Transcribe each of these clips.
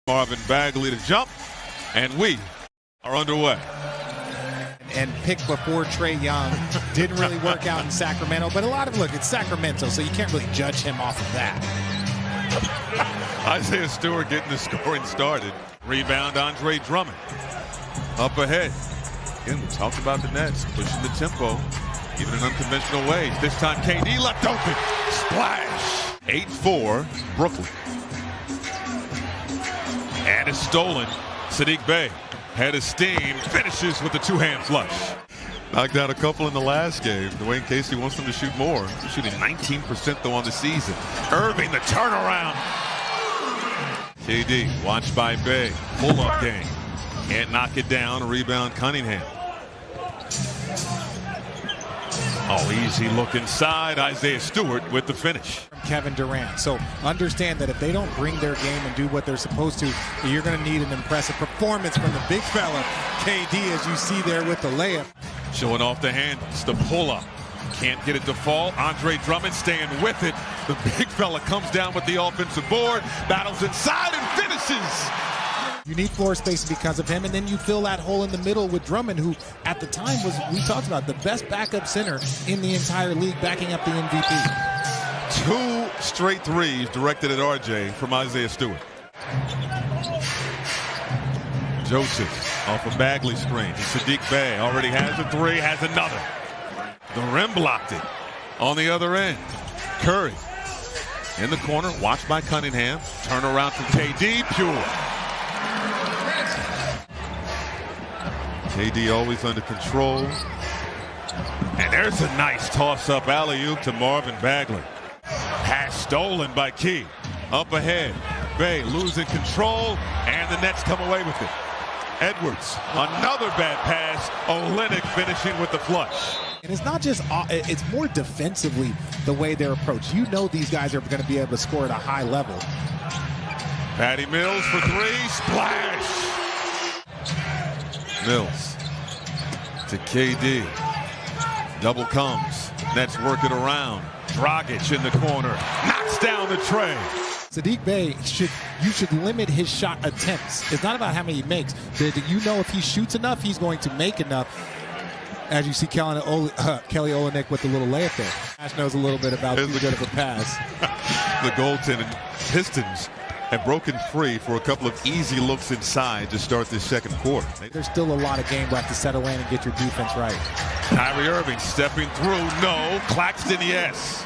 Marvin Bagley to jump, and we are underway. And picked before Trae Young didn't really work out in Sacramento, but look, it's Sacramento, so you can't really judge him off of that. Isaiah Stewart getting the scoring started. Rebound, Andre Drummond. Up ahead. Again, we talked about the Nets pushing the tempo, even in unconventional ways. This time KD left open. Splash. 8-4, Brooklyn. And it's stolen. Saddiq Bey had a steam, finishes with the two-hand flush. Knocked out a couple in the last game. Dwayne Casey wants them to shoot more. They're shooting 19% though on the season. Irving, the turnaround. KD, watched by Bey. Pull-up game. Can't knock it down. A rebound, Cunningham. Oh, easy look inside. Isaiah Stewart with the finish. Kevin Durant. So understand that if they don't bring their game and do what they're supposed to, you're going to need an impressive performance from the big fella, KD, as you see there with the layup. Showing off the handles, the pull-up. Can't get it to fall. Andre Drummond staying with it. The big fella comes down with the offensive board, battles inside and finishes. You need floor space because of him, and then you fill that hole in the middle with Drummond, who at the time was, we talked about, the best backup center in the entire league, backing up the MVP. 2 straight threes directed at RJ from Isaiah Stewart. Joseph off a Bagley screen. Saddiq Bey already has a three, has another. The rim blocked it on the other end. Curry in the corner, watched by Cunningham. Turn around from KD, pure. KD always under control. And there's a nice toss-up alley-oop to Marvin Bagley. Pass stolen by Key. Up ahead. Bey losing control, and the Nets come away with it. Edwards, another bad pass. Olynyk finishing with the flush. And it's not just, it's more defensively the way they're approached. You know these guys are going to be able to score at a high level. Patty Mills for three, splash. Mills to KD. Double comes. Nets work it around. Dragic in the corner. Knocks down the tray. Saddiq Bey, you should limit his shot attempts. It's not about how many he makes. You know if he shoots enough, he's going to make enough. As you see Kelly Olynyk with the little layup there. Ash knows a little bit about too good of a pass. The goaltending Pistons have broken free for a couple of easy looks inside to start this second quarter. There's still a lot of game left to settle in and get your defense right. Kyrie Irving stepping through. No. Claxton, yes.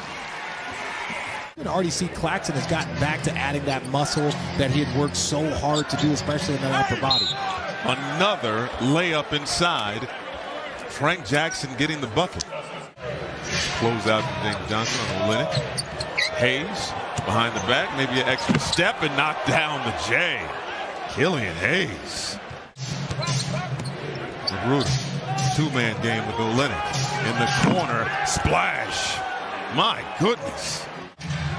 You can already see Claxton has gotten back to adding that muscle that he had worked so hard to do, especially in the upper body. Another layup inside. Frank Jackson getting the bucket. Close out from James Johnson on Olynyk. Hayes behind the back, maybe an extra step and knock down the J. Killian Hayes. Magruder, two-man game with Olynyk in the corner. Splash. My goodness.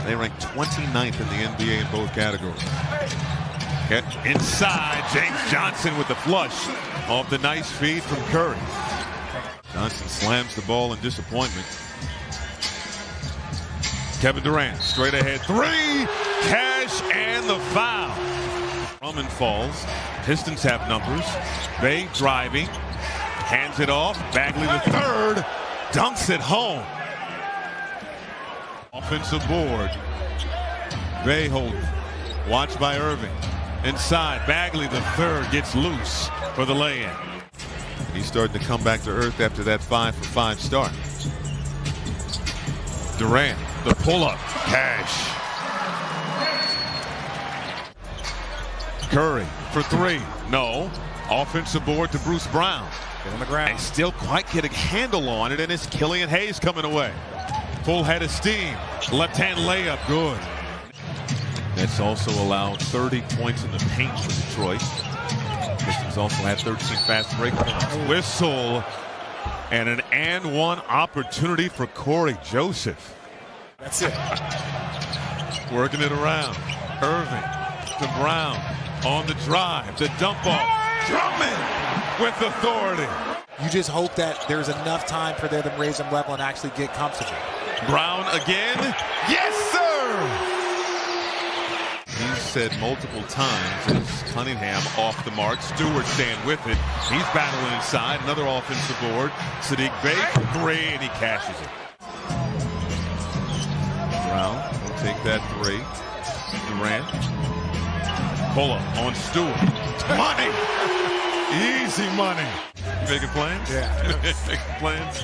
They rank 29th in the NBA in both categories. Get inside, James Johnson with the flush off the nice feed from Curry. Johnson slams the ball in disappointment. Kevin Durant, straight ahead three, cash, and the foul. Drummond falls. Pistons have numbers. Bey driving, hands it off. Bagley the third, dunks it home. Offensive board. Bey holding, watched by Irving. Inside, Bagley the third gets loose for the lay-in. He's starting to come back to earth after that 5-for-5 start. Durant, the pull-up, cash. Curry for three, no. Offensive board to Bruce Brown. Get on the ground. And still quite getting a handle on it, and it's Killian Hayes coming away. Full head of steam, left-hand layup, good. That's also allowed 30 points in the paint for Detroit. Pistons also had 13 fast break points. Whistle and an and-one opportunity for Corey Joseph. That's it. Working it around. Irving to Brown on the drive. The dump off. Drummond with authority. You just hope that there's enough time for them to raise them level and actually get comfortable. Brown again. Yes, sir! He said multiple times Cunningham off the mark. Stewart staying with it. He's battling inside. Another offensive board. Sadiq Bey for three, and he cashes it. Brown will take that three. Durant. Pull up on Stewart. Money! Easy money. You making plans? Yeah. Making plans.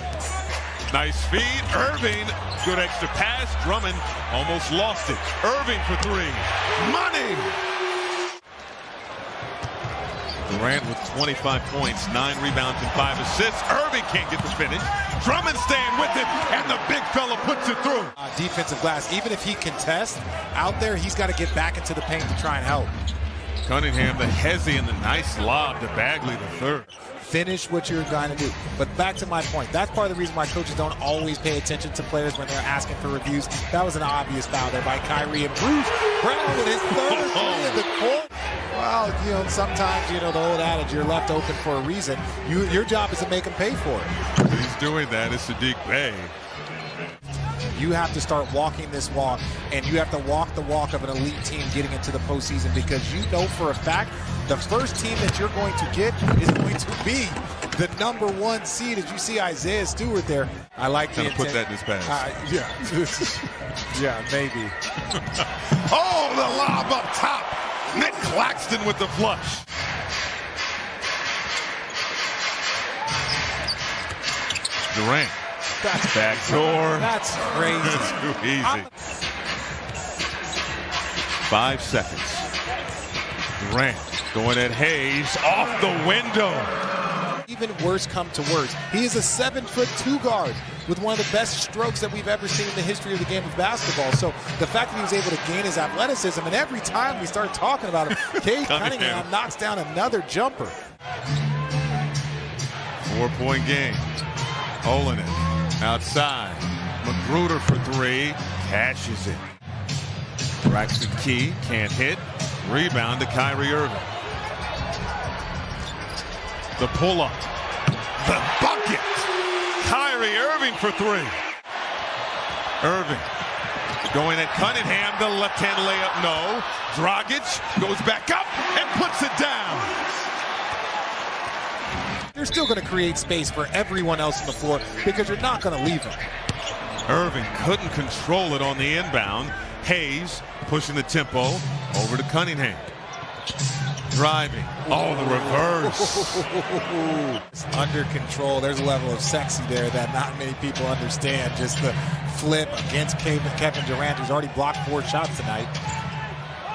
Nice feed. Irving. Good extra pass. Drummond almost lost it. Irving for three. Money! Durant with 25 points, 9 rebounds, and 5 assists. Irving can't get the finish. Drummond staying with it, and the big fella puts it through. Defensive glass. Even if he contests out there, he's got to get back into the paint to try and help. Cunningham, the hezzy, and the nice lob to Bagley, the third. Finish what you're going to do. But back to my point, that's part of the reason why coaches don't always pay attention to players when they're asking for reviews. That was an obvious foul there by Kyrie, and Bruce Brown with his third three in the court. Well, sometimes, the old adage, you're left open for a reason. Your job is to make them pay for it. He's doing that. It's Sadiq Bey. You have to start walking this walk, and you have to walk the walk of an elite team getting into the postseason, because you know for a fact the first team that you're going to get is going to be the #1 seed. As you see Isaiah Stewart there, I like the intent. Put that in his pass. Yeah, maybe. Oh, the lob up top. Nick Claxton with the flush. Durant. That's back door. That's crazy. It's too easy. 5 seconds. Durant going at Hayes off the window. Even worse come to worse, he is a 7'2" guard with one of the best strokes that we've ever seen in the history of the game of basketball. So the fact that he was able to gain his athleticism, and every time we start talking about him, Cade Cunningham knocks down another jumper. 4-point game. Olenek outside. Magruder for three. Cashes it. Braxton Key can't hit. Rebound to Kyrie Irving. The pull-up. The bucket. Kyrie Irving for three. Irving going at Cunningham. The left-hand layup, no. Dragic goes back up and puts it down. You're still going to create space for everyone else on the floor because you're not going to leave them. Irving couldn't control it on the inbound. Hayes pushing the tempo over to Cunningham. Driving. Oh, the reverse. Under control. There's a level of sexy there that not many people understand. Just the flip against Kevin Durant, who's already blocked 4 shots tonight.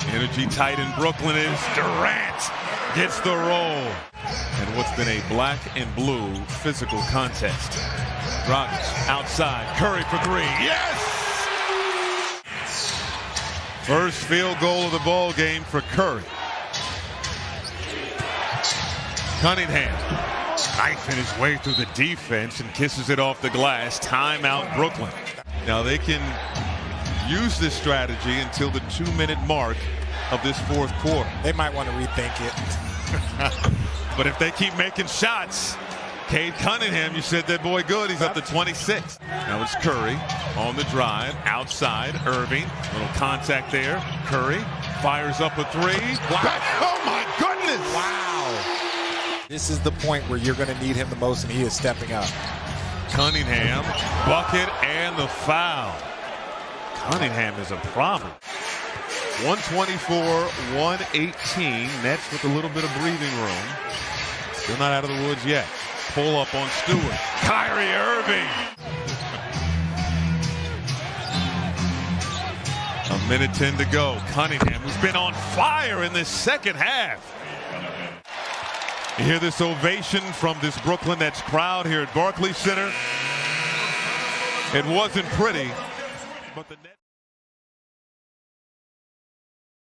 Energy tight in Brooklyn is Durant gets the roll. And what's been a black and blue physical contest. Dragic outside. Curry for three. Yes! First field goal of the ball game for Curry. Cunningham knifing his way through the defense and kisses it off the glass. Timeout, Brooklyn. Now they can use this strategy until the 2-minute mark of this fourth quarter. They might want to rethink it. But if they keep making shots, Cade Cunningham, you said that boy good. He's up to 26. Now it's Curry on the drive. Outside, Irving. Little contact there. Curry fires up a three. Wow. Oh, my goodness. Wow. This is the point where you're going to need him the most, and he is stepping up. Cunningham, bucket, and the foul. Cunningham is a problem. 124-118. Nets with a little bit of breathing room. Still not out of the woods yet. Pull up on Stewart. Kyrie Irving. 1:10 to go. Cunningham, who's been on fire in this second half. You hear this ovation from this Brooklyn Nets crowd here at Barclays Center. It wasn't pretty, but the Nets